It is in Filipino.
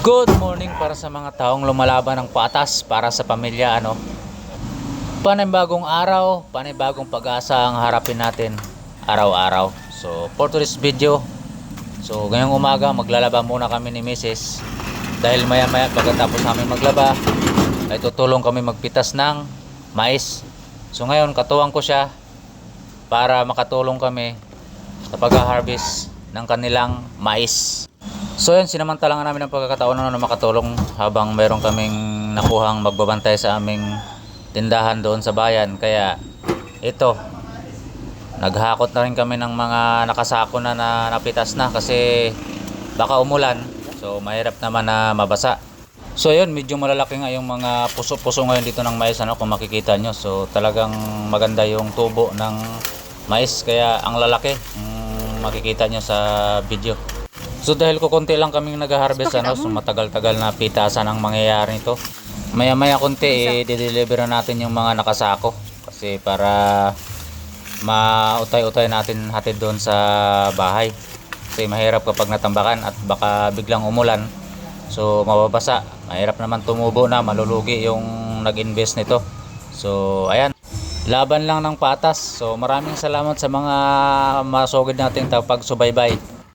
Good morning para sa mga taong lumalaban ng patas para sa pamilya, panibagong araw, panibagong pag-asa ang harapin natin araw-araw. So for today's video, so ngayong umaga maglalaba muna kami ni Mrs. Dahil maya maya pagkatapos namin maglaba ay tutulong kami magpitas ng mais. So ngayon katuwang ko siya para makatulong kami sa pag-harvest ng kanilang mais. So yun, sinamantala nga namin ang pagkakataon na makatulong habang meron kaming nakuhang magbabantay sa aming tindahan doon sa bayan. Kaya ito, naghakot na rin kami ng mga nakasako na napitas na kasi baka umulan. So mahirap naman na mabasa. So yun, medyo malalaki nga yung mga puso-puso ngayon dito ng mais, kung makikita nyo. So talagang maganda yung tubo ng mais, kaya ang lalaki, makikita nyo sa video. So dahil ko konti lang kaming nag-harvest, so matagal-tagal na pitasan ang mangyayari nito. Maya-maya konti i-deliver natin yung mga nakasako kasi para mautay-utay natin hatid doon sa bahay. Kasi mahirap kapag natambakan at baka biglang umulan. So mababasa, mahirap naman tumubo na, malulugi yung nag-invest nito. So ayan, laban lang ng patas. So maraming salamat sa mga masugid nating pagsubaybay.